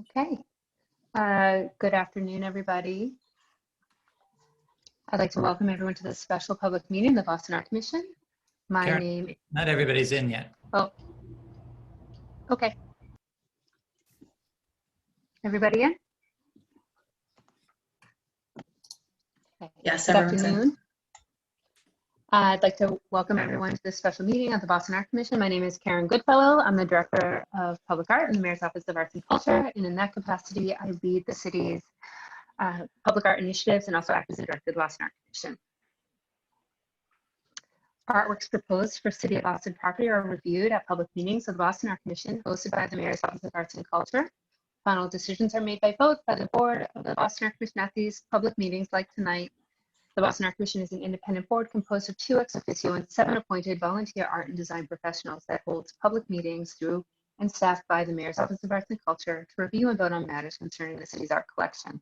Okay. Good afternoon, everybody. I'd like to welcome everyone to this special public meeting of the Boston Art Commission. Karen, not everybody's in yet. Oh, okay. Everybody in? Okay. Yes, Good everyone's afternoon. in. I'd like to welcome everyone to this special meeting of the Boston Art Commission. My name is Karen Goodfellow. I'm the Director of Public Art in the Mayor's Office of Arts and Culture. And in that capacity, I lead the city's public art initiatives and also act as the Director of the Boston Art Commission. Artworks proposed for City of Boston property are reviewed at public meetings of the Boston Art Commission hosted by the Mayor's Office of Arts and Culture. Final decisions are made by vote by the board of the Boston Art Commission at these public meetings like tonight. The Boston Art Commission is an independent board composed of 2 ex officio and 7 appointed volunteer art and design professionals that holds public meetings through and staffed by the Mayor's Office of Arts and Culture to review and vote on matters concerning the city's art collection.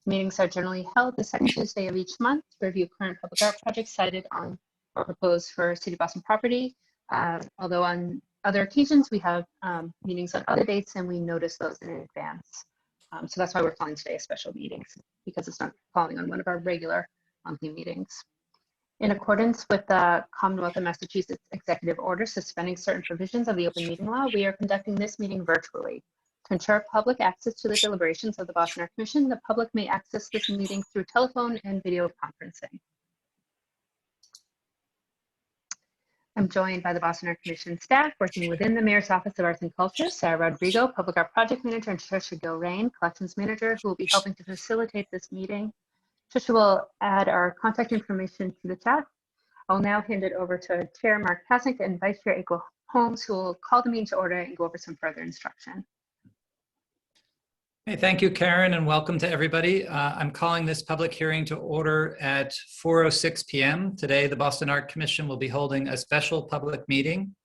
Meetings are generally held the second Tuesday of each month to review current public art projects cited on or proposed for City of Boston property. Although on other occasions we have meetings on other dates and we notice those in advance. So that's why we're calling today a special meeting, because it's not falling on one of our regular monthly meetings. In accordance with the Commonwealth of Massachusetts Executive Order suspending certain provisions of the open meeting law, we are conducting this meeting virtually. To ensure public access to the deliberations of the Boston Art Commission, the public may access this meeting through telephone and video conferencing. I'm joined by the Boston Art Commission staff working within the Mayor's Office of Arts and Culture, Sarah Rodrigo, Public Art Project Manager, and Tricia Gilrain, Collections Manager, who will be helping to facilitate this meeting. Tricia will add our contact information to the chat. I'll now hand it over to Chair Mark Pasnick and Vice Chair April Holmes, who will call the meeting to order and go over some further instruction. Hey, thank you, Karen, and welcome to everybody. I'm calling this public hearing to order at 4:06 p.m. Today, the Boston Art Commission will be holding a special public meeting.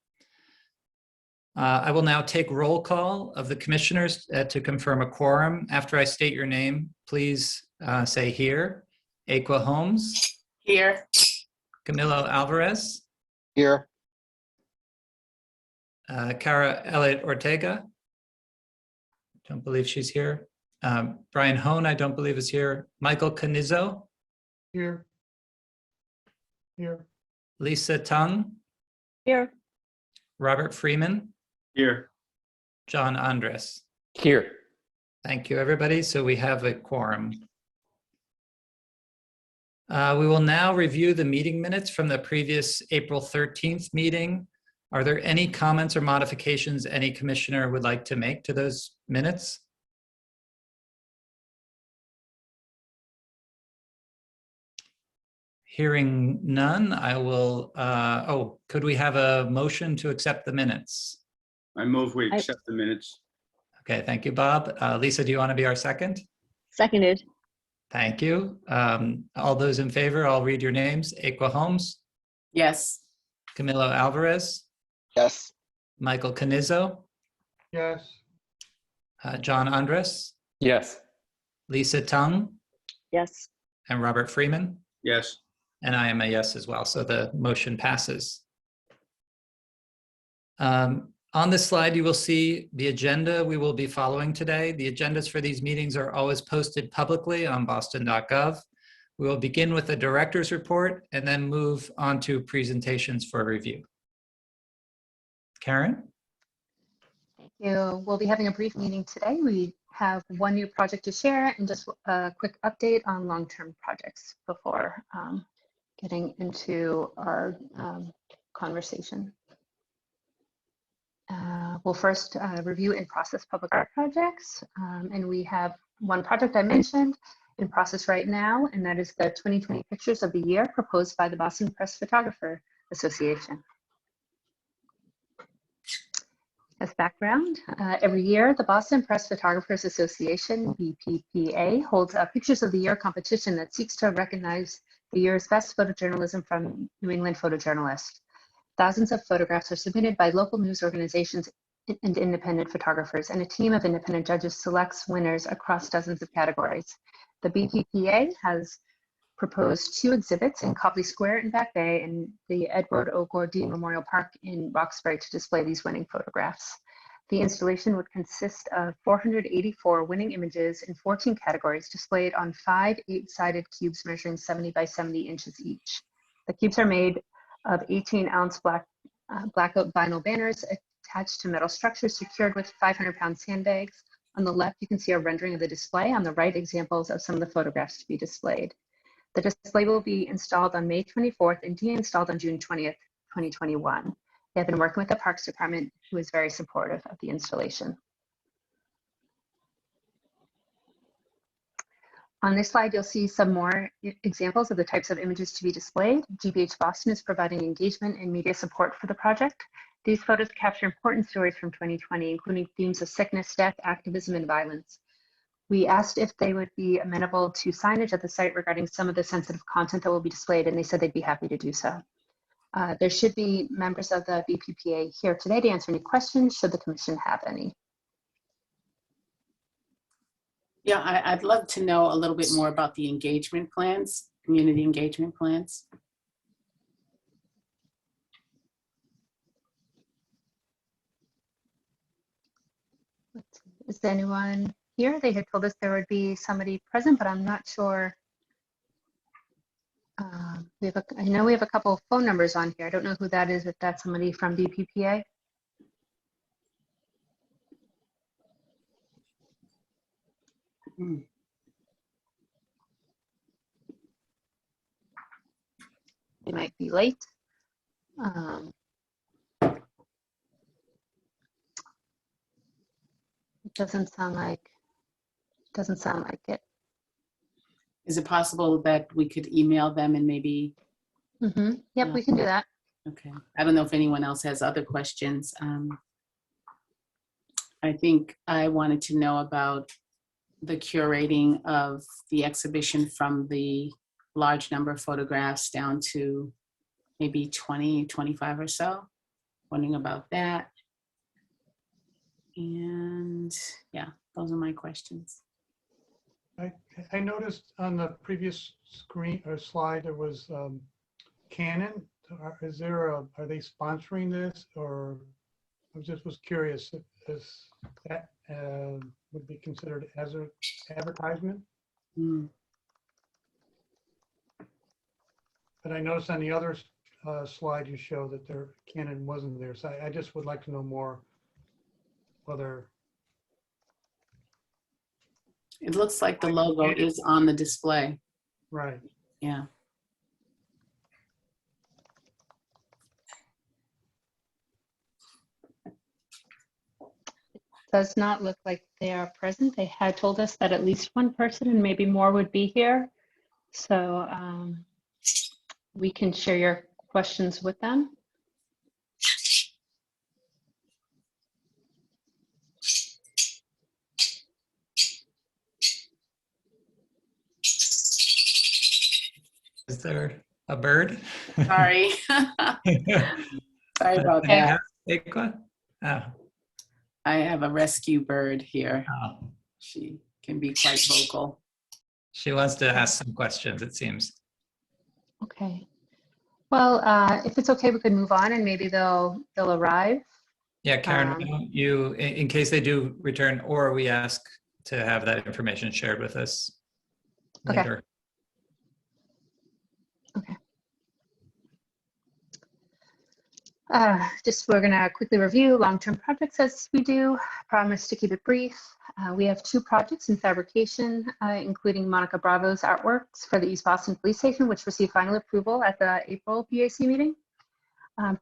I will now take roll call of the commissioners to confirm a quorum. After I state your name, please say here. Aqua Holmes. Here. Camilo Alvarez. Here. Cara Elliott Ortega. Don't believe she's here. Brian Hone, I don't believe is here. Michael Canizzo. Here. Here. Lisa Tong. Here. Robert Freeman. Here. John Andres. Here. Thank you, everybody. So we have a quorum. We will now review the meeting minutes from the previous April 13th meeting. Are there any comments or modifications any commissioner would like to make to those minutes? Hearing none, I will, could we have a motion to accept the minutes? I move we accept the minutes. Okay, thank you, Bob. Lisa, do you want to be our second? Seconded. Thank you. All those in favor, I'll read your names. Aqua Holmes. Yes. Camilo Alvarez. Yes. Michael Canizzo. Yes. John Andres. Yes. Lisa Tong. Yes. And Robert Freeman. Yes. And I am a yes as well, so the motion passes. On this slide, you will see the agenda we will be following today. The agendas for these meetings are always posted publicly on boston.gov. We will begin with the director's report and then move on to presentations for review. Karen? Thank you. We'll be having a brief meeting today. We have one new project to share and just a quick update on long-term projects before getting into our conversation. We'll first review in process public art projects. And we have one project I mentioned in process right now, and that is the 2020 Pictures of the Year proposed by the Boston Press Photographer Association. As background, every year, the Boston Press Photographers Association, BPPA, holds a Pictures of the Year competition that seeks to recognize the year's best photojournalism from New England photojournalists. Thousands of photographs are submitted by local news organizations and independent photographers, and a team of independent judges selects winners across dozens of categories. The BPPA has proposed 2 exhibits in Copley Square in Back Bay and the Edward O. Gordy Memorial Park in Roxbury to display these winning photographs. The installation would consist of 484 winning images in 14 categories displayed on 5 8-sided cubes measuring 70 by 70 inches each. The cubes are made of 18-ounce blackout vinyl banners attached to metal structures secured with 500-pound sandbags. On the left, you can see a rendering of the display. On the right, examples of some of the photographs to be displayed. The display will be installed on May 24th and de-installed on June 20th, 2021. They have been working with the Parks Department, who is very supportive of the installation. On this slide, you'll see some more examples of the types of images to be displayed. GBH Boston is providing engagement and media support for the project. These photos capture important stories from 2020, including themes of sickness, death, activism, and violence. We asked if they would be amenable to signage at the site regarding some of the sensitive content that will be displayed, and they said they'd be happy to do so. There should be members of the BPPA here today to answer any questions, should the commission have any. Yeah, I'd love to know a little bit more about the engagement plans, community engagement plans. Is there anyone here? They had told us there would be somebody present, but I'm not sure. I know we have a couple of phone numbers on here. I don't know who that is, if that's somebody from BPPA. They might be late. It doesn't sound like it. Is it possible that we could email them and maybe? Yep, we can do that. Okay. I don't know if anyone else has other questions. I think I wanted to know about the curating of the exhibition from the large number of photographs down to maybe 20, 25 or so. Wondering about that. And yeah, those are my questions. I noticed on the previous screen or slide, there was Canon. Are they sponsoring this, or I just was curious if that would be considered as an advertisement? But I noticed on the other slide you show that Canon wasn't there. So I just would like to know more whether. It looks like the logo is on the display. Right. Yeah. Does not look like they are present. They had told us that at least one person and maybe more would be here. So we can share your questions with them. Is there a bird? Sorry. Sorry about that. Oh. I have a rescue bird here. Oh. She can be quite vocal. She wants to ask some questions, it seems. Okay. Well, if it's okay, we could move on and maybe they'll arrive. Yeah, Karen, why don't you, in case they do return, or we ask to have that information shared with us later. Okay. Just we're going to quickly review long-term projects as we do. Promise to keep it brief. We have 2 projects in fabrication, including Monica Bravo's artworks for the East Boston Police Station, which received final approval at the April BAC meeting.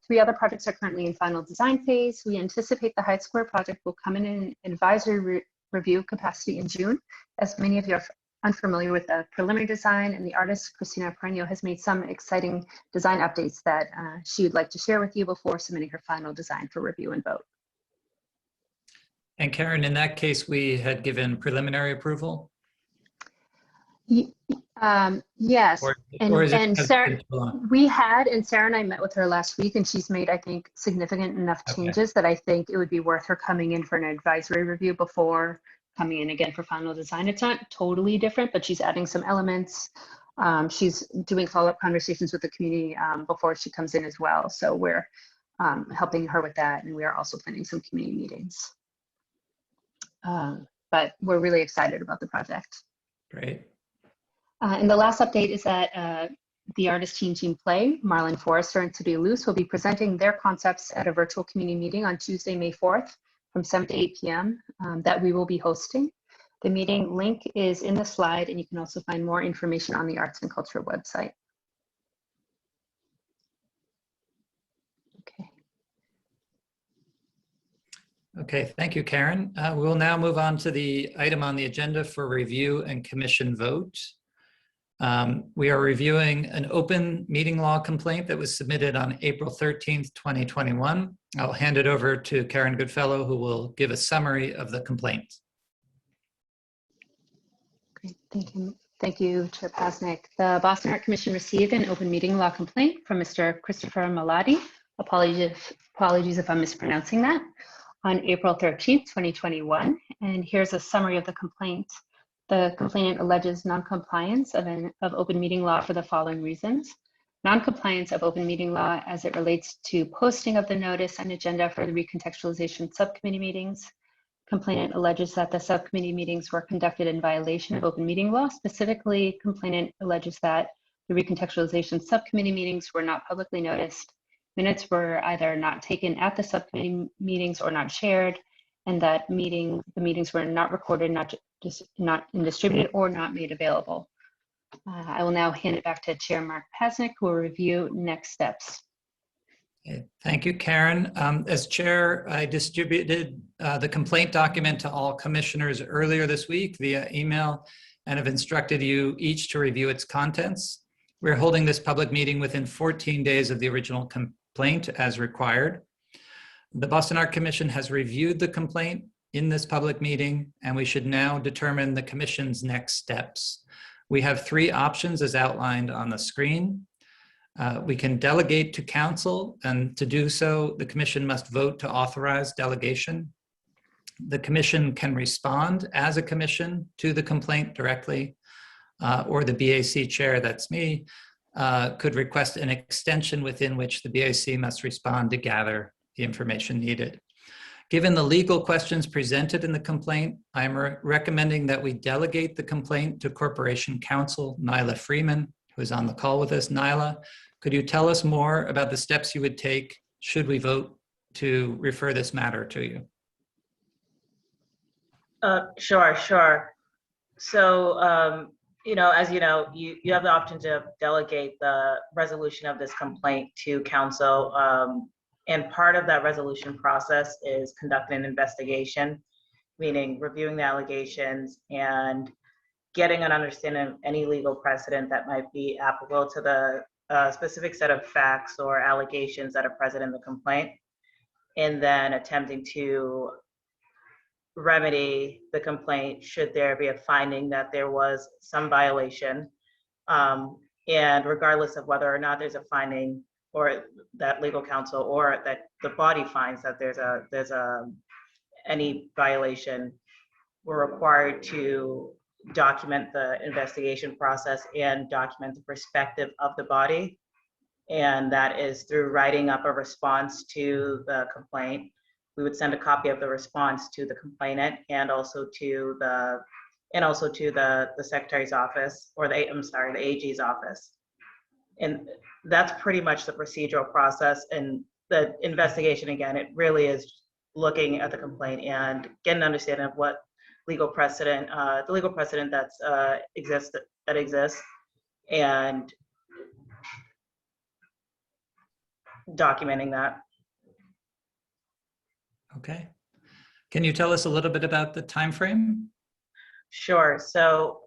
3 other projects are currently in final design phase. We anticipate the Hyde Square project will come in an advisory review capacity in June. As many of you are unfamiliar with the preliminary design, and the artist, Christina Perenio, has made some exciting design updates that she would like to share with you before submitting her final design for review and vote. And Karen, in that case, we had given preliminary approval? Yes, and Sarah, we had, and Sarah and I met with her last week, and she's made, I think, significant enough changes that I think it would be worth her coming in for an advisory review before coming in again for final design. It's not totally different, but she's adding some elements. She's doing follow-up conversations with the community before she comes in as well. So we're helping her with that. And we are also planning some community meetings. But we're really excited about the project. Great. And the last update is that the artist team play, Marlon Forrester and Today Luce, will be presenting their concepts at a virtual community meeting on Tuesday, May 4th from 7 to 8 p.m. That we will be hosting. The meeting link is in the slide, and you can also find more information on the Arts and Culture website. Okay. Okay, thank you, Karen. We will now move on to the item on the agenda for review and commission vote. We are reviewing an open meeting law complaint that was submitted on April 13th, 2021. I'll hand it over to Karen Goodfellow, who will give a summary of the complaint. Great, thank you. Thank you, Chair Pasnick. The Boston Art Commission received an open meeting law complaint from Mr. Christopher Malati. Apologies if I'm mispronouncing that. On April 13th, 2021. And here's a summary of the complaint. The complainant alleges non-compliance of open meeting law for the following reasons. Non-compliance of open meeting law as it relates to posting of the notice and agenda for the recontextualization subcommittee meetings. Complainant alleges that the subcommittee meetings were conducted in violation of open meeting law. Specifically, complainant alleges that the recontextualization subcommittee meetings were not publicly noticed. Minutes were either not taken at the subcommittee meetings or not shared, and that the meetings were not recorded, not distributed, or not made available. I will now hand it back to Chair Mark Pasnick, who will review next steps. Okay, thank you, Karen. As chair, I distributed the complaint document to all commissioners earlier this week via email and have instructed you each to review its contents. We're holding this public meeting within 14 days of the original complaint as required. The Boston Art Commission has reviewed the complaint in this public meeting, and we should now determine the commission's next steps. We have three options as outlined on the screen. We can delegate to council, and to do so, the commission must vote to authorize delegation. The commission can respond as a commission to the complaint directly, or the BAC chair, that's me, could request an extension within which the BAC must respond to gather the information needed. Given the legal questions presented in the complaint, I'm recommending that we delegate the complaint to Corporation Counsel Nyla Freeman, who is on the call with us. Nyla, could you tell us more about the steps you would take should we vote to refer this matter to you? Sure. So, as you know, you have the option to delegate the resolution of this complaint to council. And part of that resolution process is conducting an investigation, meaning reviewing the allegations and getting an understanding of any legal precedent that might be applicable to the specific set of facts or allegations that are present in the complaint, and then attempting to remedy the complaint should there be a finding that there was some violation. And regardless of whether or not there's a finding, or that legal counsel or that the body finds that there's any violation, we're required to document the investigation process and document the perspective of the body. And that is through writing up a response to the complaint. We would send a copy of the response to the complainant and also to the secretary's office, or the AG's office. And that's pretty much the procedural process. And the investigation, again, it really is looking at the complaint and getting an understanding of what legal precedent, the legal precedent that exists, and documenting that. Okay. Can you tell us a little bit about the time frame? Sure. So,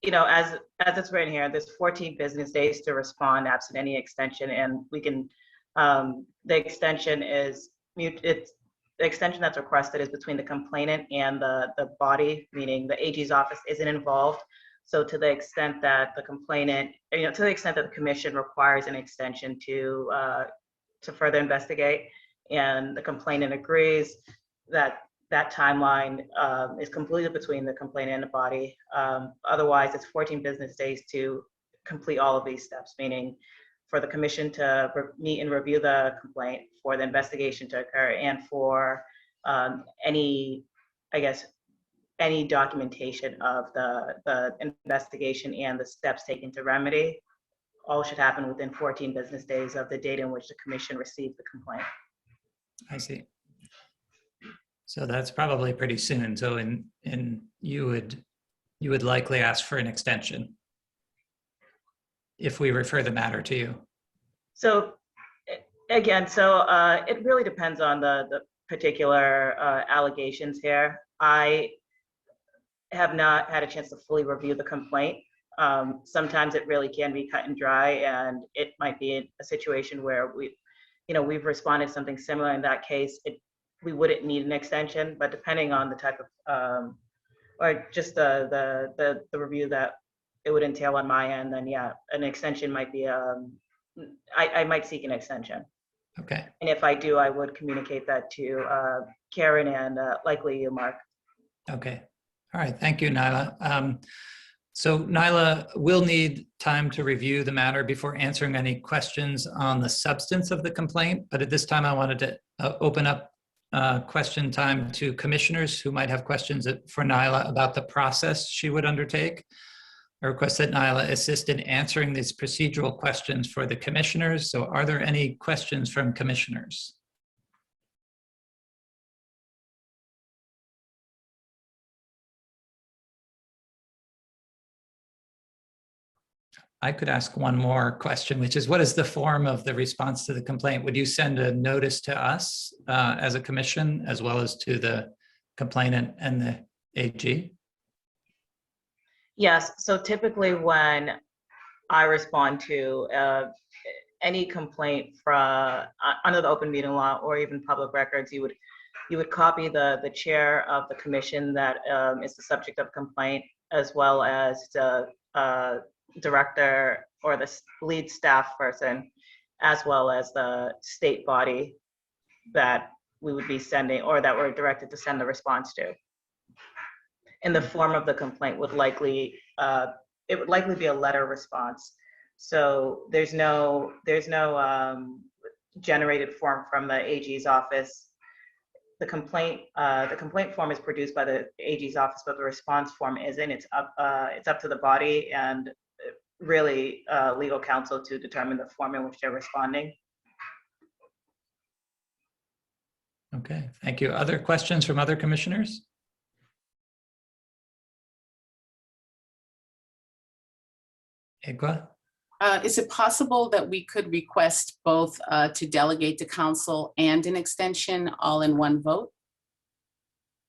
as it's written here, there's 14 business days to respond absent any extension, and we can. The extension is the extension that's requested is between the complainant and the body, meaning the AG's office isn't involved. So to the extent that the complainant, to the extent that the commission requires an extension to further investigate, and the complainant agrees, that timeline is completely between the complainant and the body. Otherwise, it's 14 business days to complete all of these steps, meaning for the commission to meet and review the complaint, for the investigation to occur, and for any, I guess, any documentation of the investigation and the steps taken to remedy. All should happen within 14 business days of the date in which the commission received the complaint. I see. So that's probably pretty soon. So you would likely ask for an extension if we refer the matter to you. So again, it really depends on the particular allegations here. I have not had a chance to fully review the complaint. Sometimes it really can be cut and dry, and it might be a situation where we've responded to something similar. In that case, we wouldn't need an extension, but depending on the type of, or just the review that it would entail on my end, then yeah, an extension might be, I might seek an extension. Okay. And if I do, I would communicate that to Karen and likely you, Mark. Okay. All right. Thank you, Nyla. So Nyla will need time to review the matter before answering any questions on the substance of the complaint. But at this time, I wanted to open up question time to commissioners who might have questions for Nyla about the process she would undertake. I request that Nyla assist in answering these procedural questions for the commissioners. So are there any questions from commissioners? I could ask one more question, which is, what is the form of the response to the complaint? Would you send a notice to us as a commission, as well as to the complainant and the AG? Yes, so typically when I respond to any complaint from under the open meeting law or even public records, you would copy the chair of the commission that is the subject of complaint, as well as the director or the lead staff person, as well as the state body that we would be sending, or that we're directed to send the response to. And the form of the complaint would likely, it would likely be a letter response. So there's no generated form from the AG's office. The complaint form is produced by the AG's office, but the response form isn't. It's up to the body and really legal counsel to determine the form in which they're responding. Okay, thank you. Other questions from other commissioners? Igwa? Is it possible that we could request both to delegate to council and an extension all in one vote?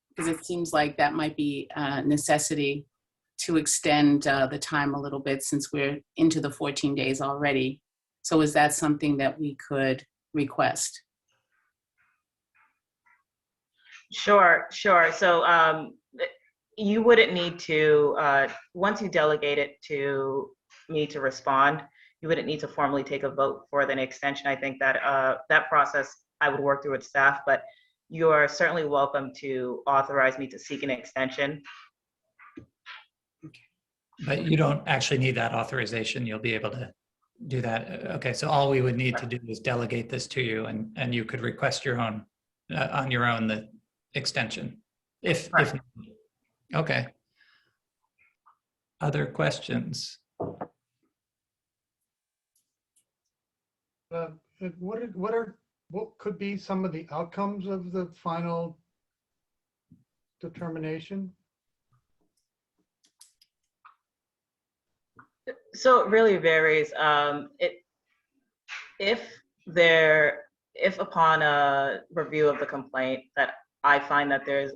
Because it seems like that might be a necessity to extend the time a little bit, since we're into the 14 days already. So is that something that we could request? Sure. So you wouldn't need to, once you delegate it to me to respond, you wouldn't need to formally take a vote for an extension. I think that that process I would work through with staff, but you are certainly welcome to authorize me to seek an extension. But you don't actually need that authorization. You'll be able to do that. Okay, so all we would need to do is delegate this to you, and you could request your own, on your own, the extension. If okay. Other questions? What could be some of the outcomes of the final determination? So it really varies. If upon a review of the complaint that I find that there's,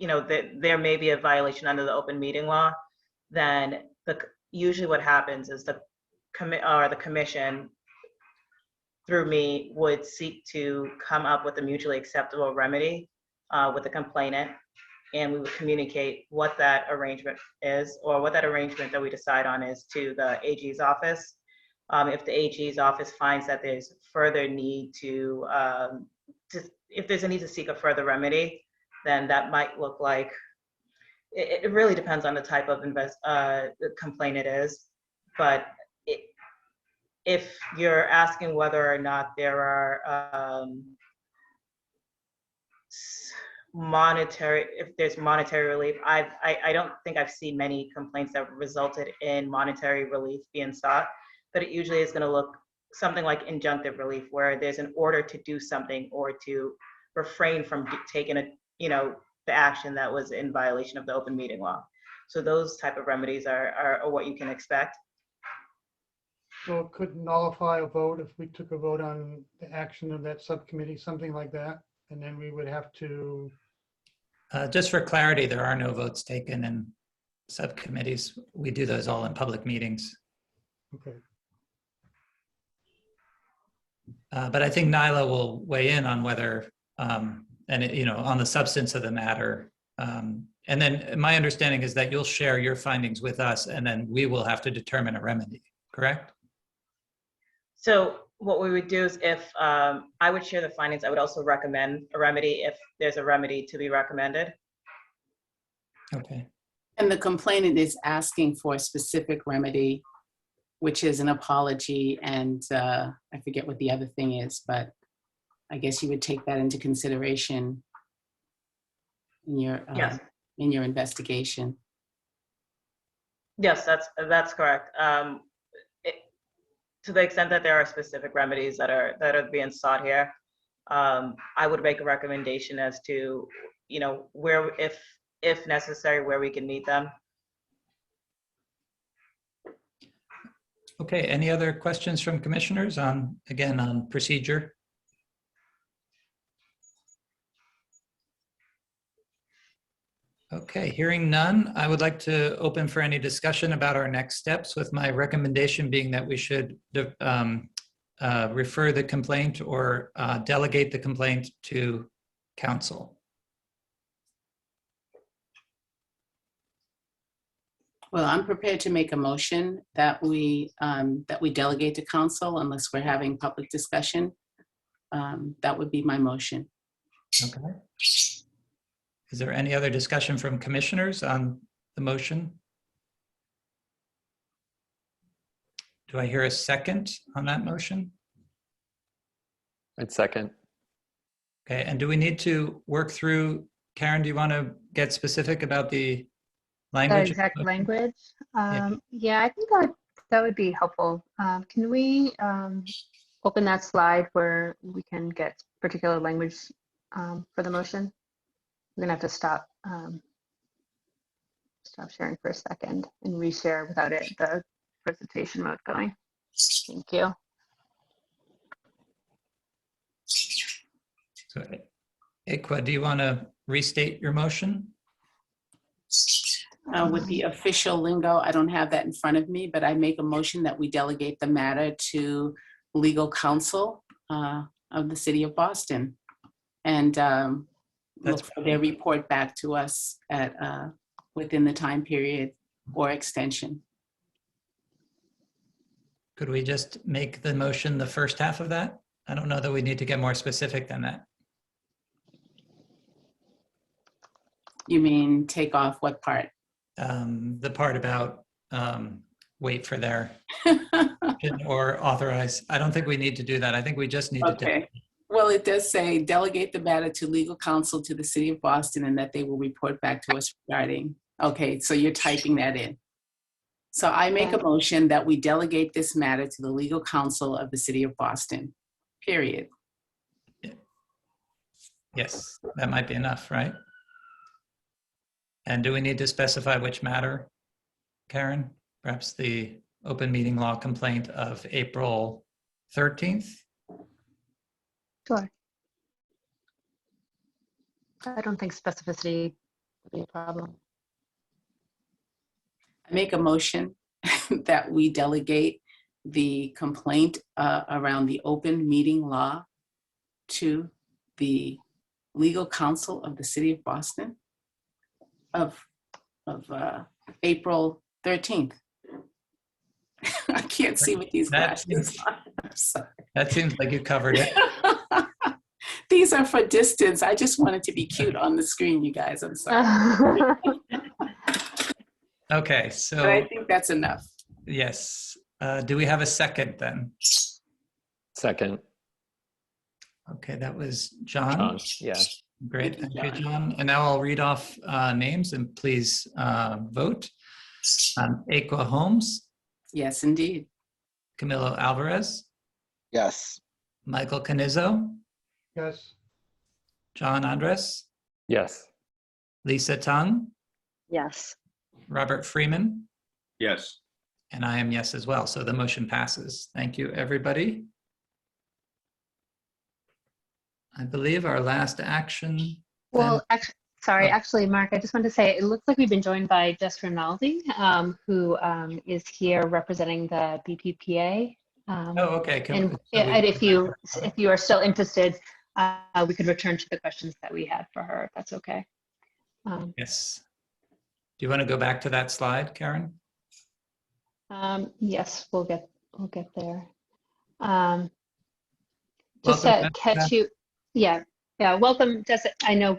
that there may be a violation under the open meeting law, then usually what happens is the commission through me would seek to come up with a mutually acceptable remedy with the complainant, and we would communicate what that arrangement is, or what that arrangement that we decide on is, to the AG's office. If the AG's office finds that there's further need if there's a need to seek a further remedy, then that might look like, it really depends on the type of complaint it is, but if you're asking whether or not there are if there's monetary relief, I don't think I've seen many complaints that resulted in monetary relief being sought, but it usually is going to look something like injunctive relief, where there's an order to do something or to refrain from taking the action that was in violation of the open meeting law. So those type of remedies are what you can expect. So it could nullify a vote if we took a vote on the action of that subcommittee, something like that, and then we would have to. Just for clarity, there are no votes taken in subcommittees. We do those all in public meetings. Okay. But I think Nyla will weigh in on whether, on the substance of the matter. And then my understanding is that you'll share your findings with us, and then we will have to determine a remedy, correct? So what we would do is, if I would share the findings, I would also recommend a remedy if there's a remedy to be recommended. Okay. And the complainant is asking for a specific remedy, which is an apology, and I forget what the other thing is, but I guess you would take that into consideration in your Yes. in your investigation. Yes, that's correct. To the extent that there are specific remedies that are being sought here, I would make a recommendation as to, where, if necessary, where we can meet them. Okay, any other questions from commissioners on procedure? Okay, hearing none, I would like to open for any discussion about our next steps, with my recommendation being that we should refer the complaint or delegate the complaint to council. Well, I'm prepared to make a motion that we delegate to council unless we're having public discussion. That would be my motion. Okay. Is there any other discussion from commissioners on the motion? Do I hear a second on that motion? I'd second. Okay, and do we need to work through, Karen, do you want to get specific about the The language? exact language. Yeah. Yeah, I think that would be helpful. Can we open that slide where we can get particular language for the motion? We're gonna have to stop sharing for a second and reshare without the presentation mode going. Thank you. So, Ikwa, do you want to restate your motion? With the official lingo, I don't have that in front of me, but I make a motion that we delegate the matter to legal counsel of the city of Boston, and look for their report back to us at within the time period or extension. Could we just make the motion the first half of that? I don't know that we need to get more specific than that. You mean take off what part? The part about wait for their or authorize. I don't think we need to do that. I think we just need to. Okay. Well, it does say delegate the matter to legal counsel to the city of Boston, and that they will report back to us regarding. Okay, so you're typing that in. So I make a motion that we delegate this matter to the legal counsel of the city of Boston, period. Yes, that might be enough, right? And do we need to specify which matter, Karen? Perhaps the open meeting law complaint of April 13th? Sure. I don't think specificity would be a problem. I make a motion that we delegate the complaint around the open meeting law to the legal counsel of the city of Boston of April 13th. I can't see with these glasses. I'm sorry. That seems like you covered it. These are for distance. I just wanted to be cute on the screen, you guys. I'm sorry. Okay, But I so think that's enough. yes. Do we have a second then? Second. Okay, that was John. John, yeah. Great, Thank thank you, you, John. And now I'll read off names and please vote. Aqua Holmes, Yes, indeed. Camilo Alvarez, Yes. Michael Canizzo, Yes. John Andres, Yes. Lisa Tong, Yes. Robert Freeman, Yes. and I am yes as well. So the motion passes. Thank you, everybody. I believe our last action. Well, Oh. actually, Mark, I just wanted to say, it looks like we've been joined by Jess Rinaldi, who is here representing the BPPA. Oh, okay. And if you are still interested, we could return to the questions that we had for her, if that's okay. Yes. Do you want to go back to that slide, Karen? Yes, we'll get there. Welcome, Just to Jessica. catch you, yeah, welcome, Jessica. I know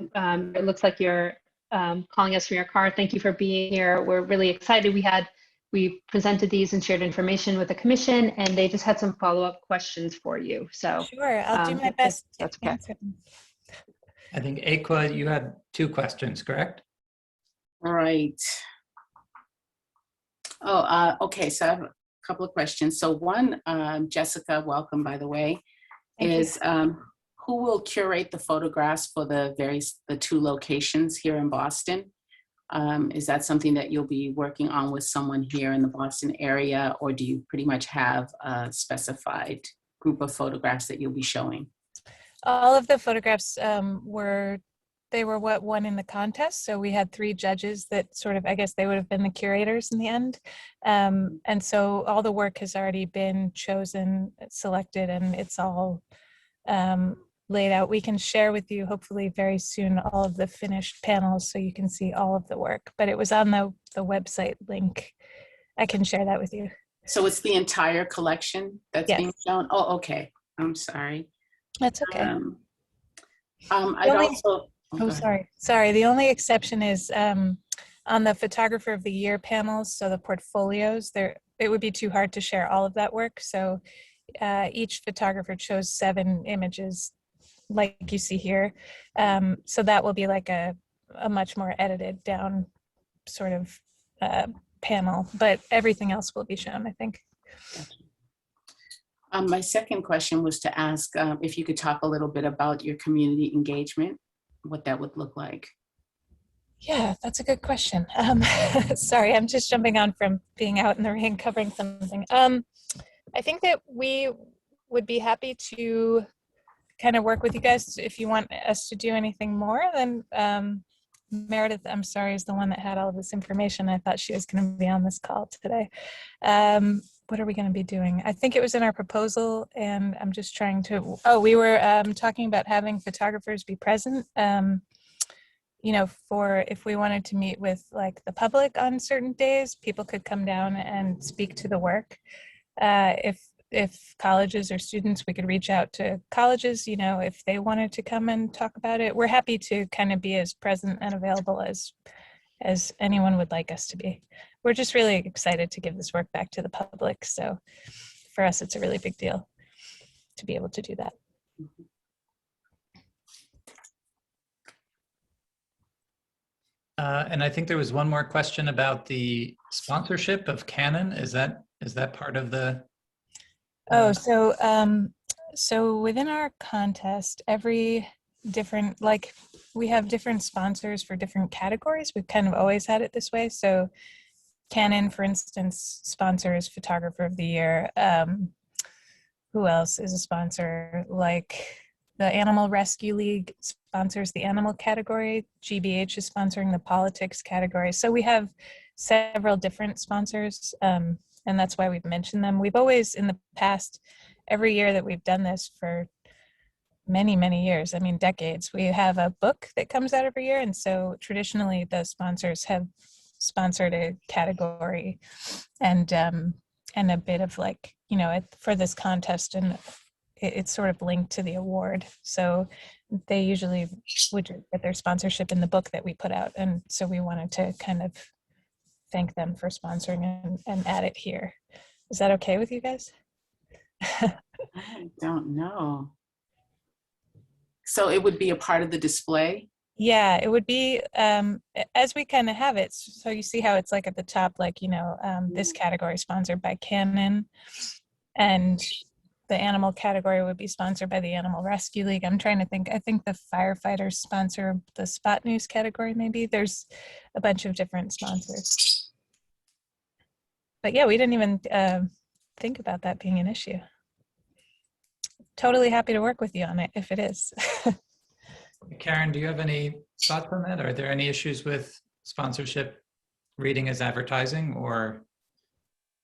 it looks like you're calling us from your car. Thank you for being here. We're really excited. We presented these and shared information with the commission, and they just had some follow-up questions for you. So Sure, I'll do my best to that's okay. answer them. I think Aqua, you had 2 questions, correct? All right. Oh, okay. So I have a couple of questions. So one, Jessica, welcome, by the way, Thank you. is who will curate the photographs for the 2 locations here in Boston? Is that something that you'll be working on with someone here in the Boston area, or do you pretty much have a specified group of photographs that you'll be showing? All of the photographs were what won in the contest. So we had 3 judges that sort of, I guess they would have been the curators in the end. And so all the work has already been chosen, selected, and it's all laid out. We can share with you hopefully very soon all of the finished panels so you can see all of the work, but it was on the website link. I can share that with you. So it's the entire collection that's Yes. being shown? Oh, okay. I'm sorry. That's okay. I'd only- also. Oh, go ahead. sorry. The only exception is on the Photographer of the Year panels, so the portfolios, it would be too hard to share all of that work. So each photographer chose 7 images like you see here. So that will be like a much more edited down sort of panel, but everything else will be shown, I think. My second question was to ask if you could talk a little bit about your community engagement, what that would look like. Yeah, that's a good question. Sorry, I'm just jumping on from being out in the rain covering something. I think that we would be happy to kind of work with you guys if you want us to do anything more. Then Meredith, I'm sorry, is the one that had all of this information. I thought she was going to be on this call today. What are we going to be doing? I think it was in our proposal, and I'm just trying to, we were talking about having photographers be present, you know, for if we wanted to meet with like the public on certain days, people could come down and speak to the work. If colleges or students, we could reach out to colleges, you know, if they wanted to come and talk about it. We're happy to kind of be as present and available as anyone would like us to be. We're just really excited to give this work back to the public. So for us, it's a really big deal to be able to do that. And I think there was one more question about the sponsorship of Canon. Is that part of the? Oh, so within our contest, every different, like we have different sponsors for different categories. We've kind of always had it this way. So Canon, for instance, sponsors Photographer of the Year. Who else is a sponsor? Like the Animal Rescue League sponsors the animal category. GBH is sponsoring the politics category. So we have several different sponsors. And that's why we've mentioned them. We've always, in the past, every year that we've done this for many, many years, I mean, decades, we have a book that comes out every year. And so traditionally the sponsors have sponsored a category and a bit of like, you know, for this contest, and it's sort of linked to the award. So they usually would get their sponsorship in the book that we put out. And so we wanted to kind of thank them for sponsoring and add it here. Is that okay with you guys? I don't know. So it would be a part of the display? Yeah, it would be as we kind of have it. So you see how it's like at the top, like, this category sponsored by Canon, and the animal category would be sponsored by the Animal Rescue League. I'm trying to think. I think the firefighters sponsor the Spot News category, maybe. There's a bunch of different sponsors. But yeah, we didn't even think about that being an issue. Totally happy to work with you on it if it is. Karen, do you have any thoughts on that? Are there any issues with sponsorship reading as advertising, or?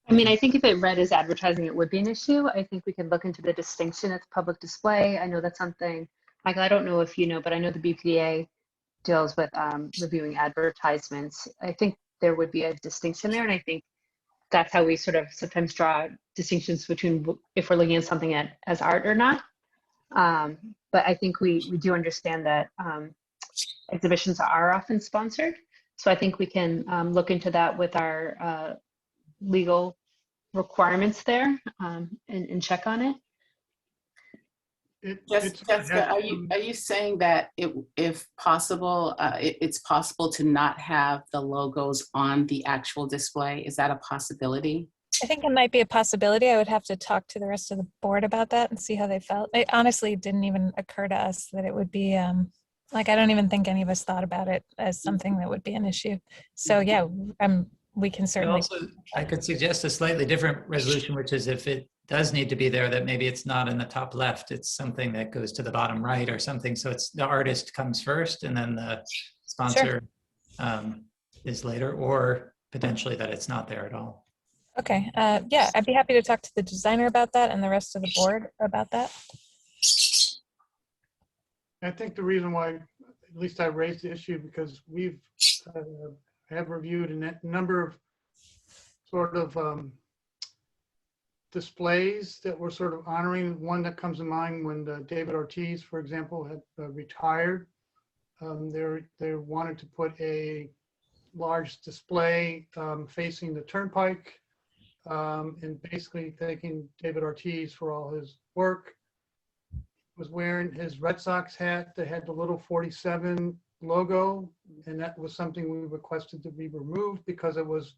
I mean, I think if it read as advertising, it would be an issue. I think we could look into the distinction of public display. I know that's something, Michael, I don't know if you know, but I know the BPA deals with reviewing advertisements. I think there would be a distinction there. And I think that's how we sort of sometimes draw distinctions between if we're looking at something as art or not. But I think we do understand that exhibitions are often sponsored. So I think we can look into that with our legal requirements there and check on it. Jessica, are you saying that if possible, it's possible to not have the logos on the actual display? Is that a possibility? I think it might be a possibility. I would have to talk to the rest of the board about that and see how they felt. It honestly didn't even occur to us that it would be I don't even think any of us thought about it as something that would be an issue. So yeah, we can certainly. Also, I could suggest a slightly different resolution, which is if it does need to be there, that maybe it's not in the top left, it's something that goes to the bottom right or something. So it's the artist comes first and then the sponsor is later, or potentially that it's not there at all. Okay, yeah, I'd be happy to talk to the designer about that and the rest of the board about that. I think the reason why, at least I raised the issue, because we've have reviewed a number of sort of displays that were sort of honoring. One that comes to mind when David Ortiz, for example, had retired. They wanted to put a large display facing the turnpike and basically thanking David Ortiz for all his work. Was wearing his Red Sox hat that had the little 47 logo, and that was something we requested to be removed because it was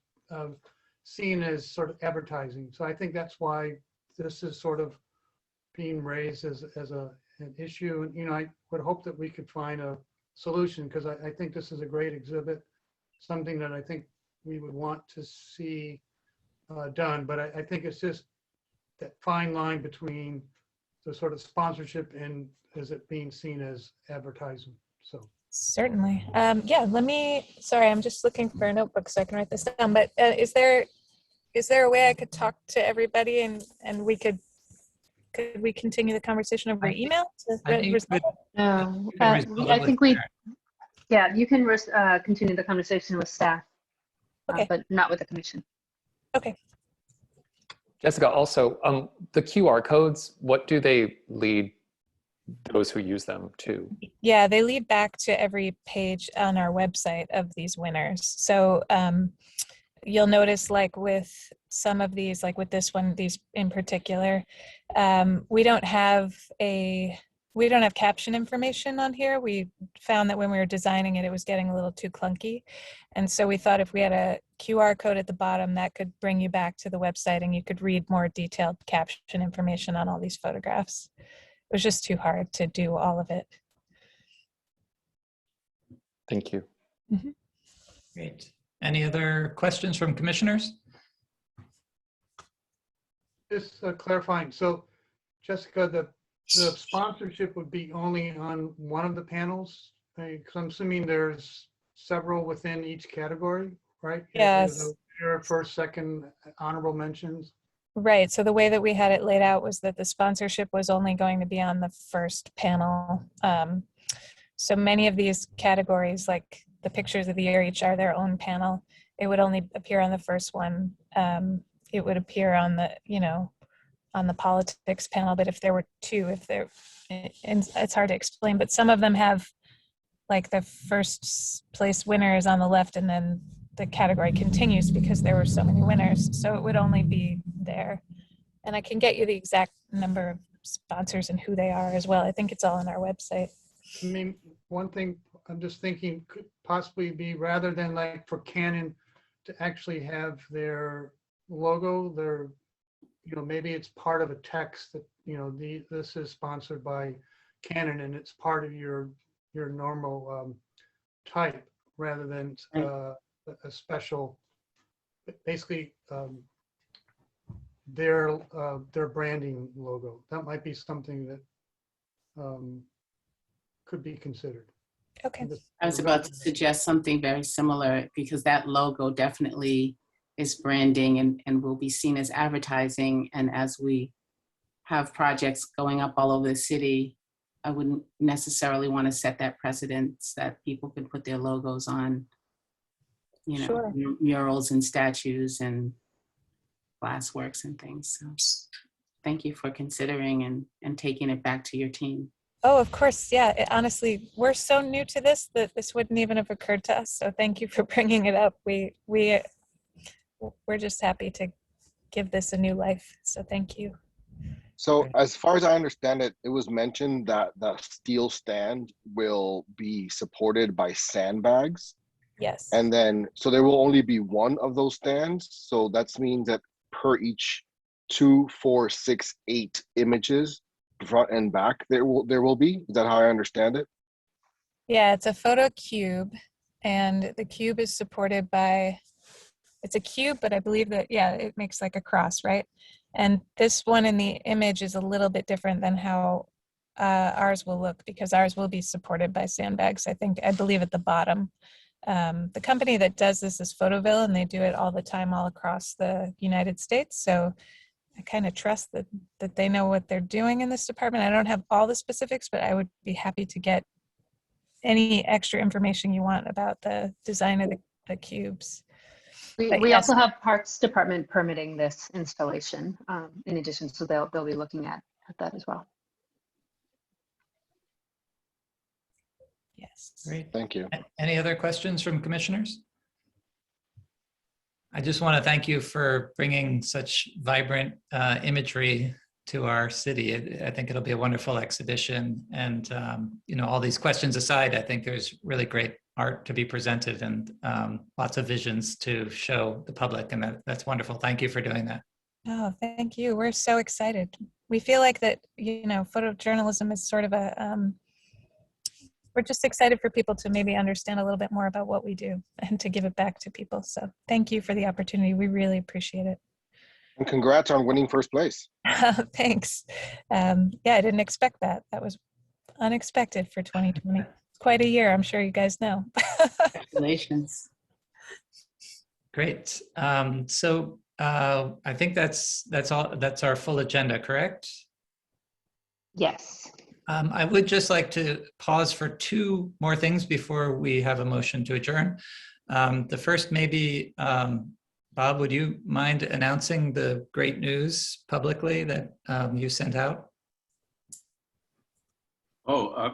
seen as sort of advertising. So I think that's why this is sort of being raised as an issue. And I would hope that we could find a solution, because I think this is a great exhibit, something that I think we would want to see done. But I think it's just that fine line between the sort of sponsorship and is it being seen as advertising. So certainly, yeah. Sorry, I'm just looking for a notebook so I can write this down. But is there a way I could talk to everybody and could we continue the conversation over email? No, I think you can continue the conversation with staff, okay, but not with the commission. Okay. Jessica, also, the QR codes, what do they lead those who use them to? Yeah, they lead back to every page on our website of these winners. So you'll notice, like with some of these, like with this one, these in particular, we don't have caption information on here. We found that when we were designing it, it was getting a little too clunky. And so we thought if we had a QR code at the bottom, that could bring you back to the website and you could read more detailed caption information on all these photographs. It was just too hard to do all of it. Thank you. Mm-hmm. Great. Any other questions from commissioners? just clarifying. So Jessica, the sponsorship would be only on one of the panels? Because I'm assuming there's several within each category, right? Yes. First, second, honorable mentions. Right. So the way that we had it laid out was that the sponsorship was only going to be on the first panel. So many of these categories, like the pictures of the year, each are their own panel. It would only appear on the first one. It would appear on the, on the politics panel. But if there were two, and it's hard to explain, but some of them have like the first place winner is on the left, and then the category continues because there were so many winners. So it would only be there. And I can get you the exact number of sponsors and who they are as well. I think it's all on our website. I mean, one thing I'm just thinking could possibly be, rather than like for Canon to actually have their logo, their, you know, maybe it's part of a text that, you know, this is sponsored by Canon and it's part of your normal type, rather than a special, basically their branding logo. That might be something that could be considered. Okay. I was about to suggest something very similar, because that logo definitely is branding and will be seen as advertising. And as we have projects going up all over the city, I wouldn't necessarily want to set that precedence that people can put their logos on, you know, Sure. murals and statues and glassworks and things. So thank you for considering and taking it back to your team. Oh, of course. Yeah. Honestly, we're so new to this that this wouldn't even have occurred to us. So thank you for bringing it up. We're just happy to give this a new life. So thank you. So as far as I understand it, it was mentioned that the steel stand will be supported by sandbags. Yes. And then, so there will only be one of those stands. So that means that per each 2, 4, 6, 8 images, front and back, there will be. Is that how I understand it? Yeah, it's a photo cube, and the cube is supported by, it's a cube, but I believe that, yeah, it makes like a cross, right? And this one in the image is a little bit different than how ours will look, because ours will be supported by sandbags, I believe at the bottom. The company that does this is Photoville, and they do it all the time all across the United States. So I kind of trust that they know what they're doing in this department. I don't have all the specifics, but I would be happy to get any extra information you want about the design of the cubes. But We yes. also have Parks Department permitting this installation in addition, so they'll be looking at that as well. Yes. Great. Thank you. Any other questions from commissioners? I just want to thank you for bringing such vibrant imagery to our city. I think it'll be a wonderful exhibition. And, you know, all these questions aside, I think there's really great art to be presented and lots of visions to show the public. And that's wonderful. Thank you for doing that. Oh, thank you. We're so excited. We feel like that, you know, photojournalism is sort of we're just excited for people to maybe understand a little bit more about what we do and to give it back to people. So thank you for the opportunity. We really appreciate it. And congrats on winning first place. Thanks. Yeah, I didn't expect that. That was unexpected for 2020. It's quite a year, I'm sure you guys know. Congratulations. Great. So I think that's all. That's our full agenda, correct? Yes. I would just like to pause for 2 more things before we have a motion to adjourn. The first, maybe, Bob, would you mind announcing the great news publicly that you sent out? Oh,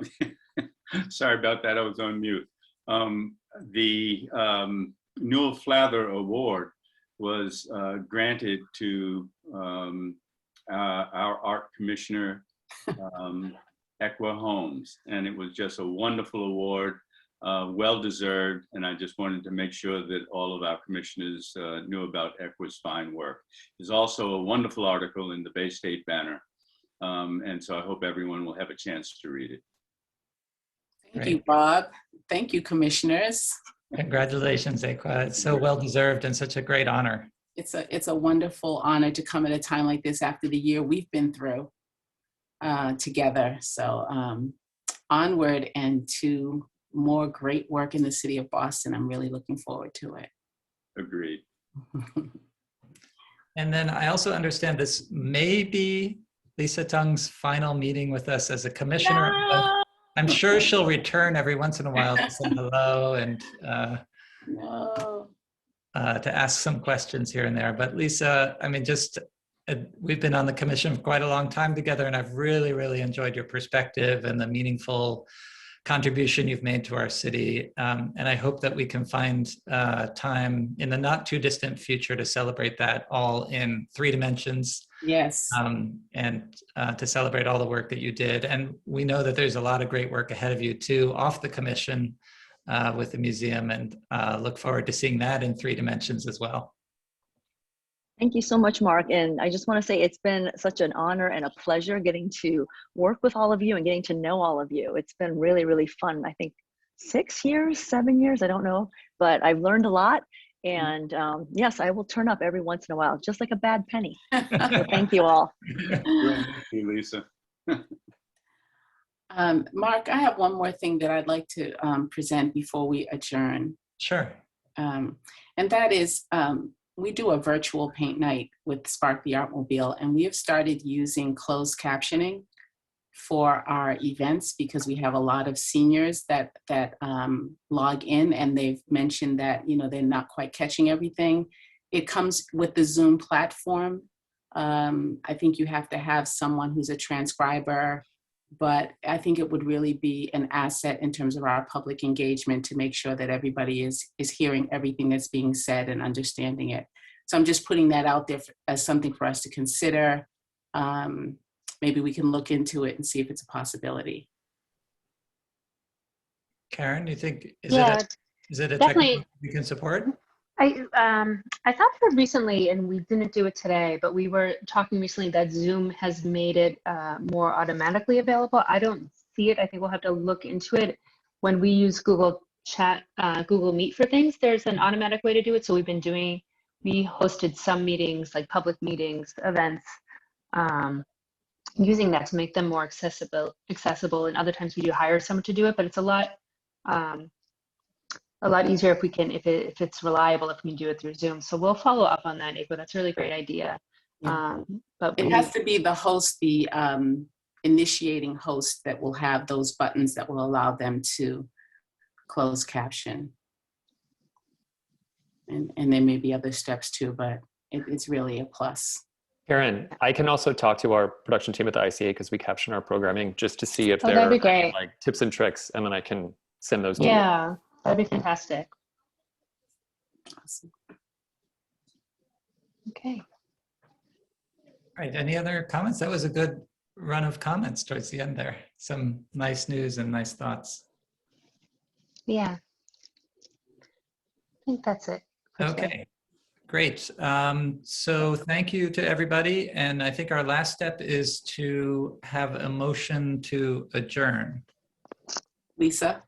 sorry about that. I was on mute. The Newell Flather Award was granted to our art commissioner, Equa Holmes, and it was just a wonderful award, well-deserved, and I just wanted to make sure that all of our commissioners knew about Equa's fine work. There's also a wonderful article in the Bay State Banner, and so I hope everyone will have a chance to read it. Thank you, Bob. Thank you, commissioners. Congratulations, Equa. It's so well-deserved and such a great honor. It's a wonderful honor to come at a time like this after the year we've been through together. So onward and to more great work in the city of Boston. I'm really looking forward to it. Agreed. And then I also understand this may be Lisa Tong's final meeting with us as a commissioner. No! I'm sure she'll return every once in a while to say hello and No. to ask some questions here and there. But Lisa, I mean, we've been on the commission for quite a long time together, and I've really, really enjoyed your perspective and the meaningful contribution you've made to our city. And I hope that we can find time in the not too distant future to celebrate that all in 3 dimensions. Yes. And to celebrate all the work that you did. And we know that there's a lot of great work ahead of you too, off the commission with the museum, and look forward to seeing that in 3 dimensions as well. Thank you so much, Mark. And I just want to say it's been such an honor and a pleasure getting to work with all of you and getting to know all of you. It's been really, really fun. I think 6 years, 7 years, I don't know, but I've learned a lot. And yes, I will turn up every once in a while, just like a bad penny. So thank you all. Thank you, Lisa. Mark, I have one more thing that I'd like to present before we adjourn. Sure. And that is, we do a virtual paint night with Spark the Artmobile, and we have started using closed captioning for our events because we have a lot of seniors that log in, and they've mentioned that, you know, they're not quite catching everything. It comes with the Zoom platform. I think you have to have someone who's a transcriber, but I think it would really be an asset in terms of our public engagement to make sure that everybody is hearing everything that's being said and understanding it. So I'm just putting that out there as something for us to consider. Maybe we can look into it and see if it's a possibility. Karen, do you think, is it a definitely. technical we can support? I thought of it recently, and we didn't do it today, but we were talking recently that Zoom has made it more automatically available. I don't see it. I think we'll have to look into it. When we use Google Chat, Google Meet for things, there's an automatic way to do it. So we hosted some meetings, like public meetings, events, using that to make them more accessible. And other times we do hire someone to do it, but it's a lot easier if we can, if it's reliable, if we can do it through Zoom. So we'll follow up on that, April. That's a really great idea. Yeah. But it has to be the host, the initiating host, that will have those buttons that will allow them to close caption. And there may be other steps too, but it's really a plus. Karen, I can also talk to our production team at the ICA because we caption our programming just to see if there that'd are be great. like tips and tricks, and then I can send those to you. Yeah, that'd be fantastic. Awesome. Okay. All right, any other comments? That was a good run of comments towards the end there. Some nice news and nice thoughts. Yeah. I think that's it. for today. Okay, great. So thank you to everybody. And I think our last step is to have a motion to adjourn. Lisa?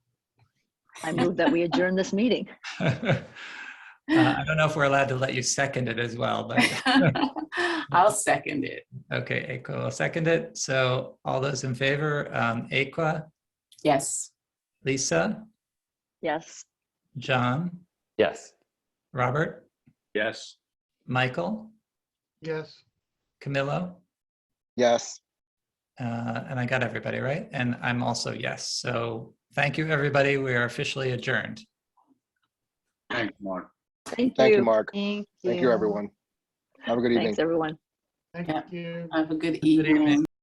I move that we adjourn this meeting. I don't know if we're allowed to let you second it as well, but I'll second it. okay, Aqua will second it. So all those in favor, Aqua, Yes. Lisa, Yes. John, Yes. Robert, Yes. Michael, Yes. Camilo, Yes. and I got everybody right. And I'm also yes. So thank you, everybody. We are officially adjourned. Thanks, Mark. Thank Thank you. you, Mark. Thank Thank you, everyone. Have a good evening. Thanks, everyone. Thank Yeah. you. Have a good Good evening. evening.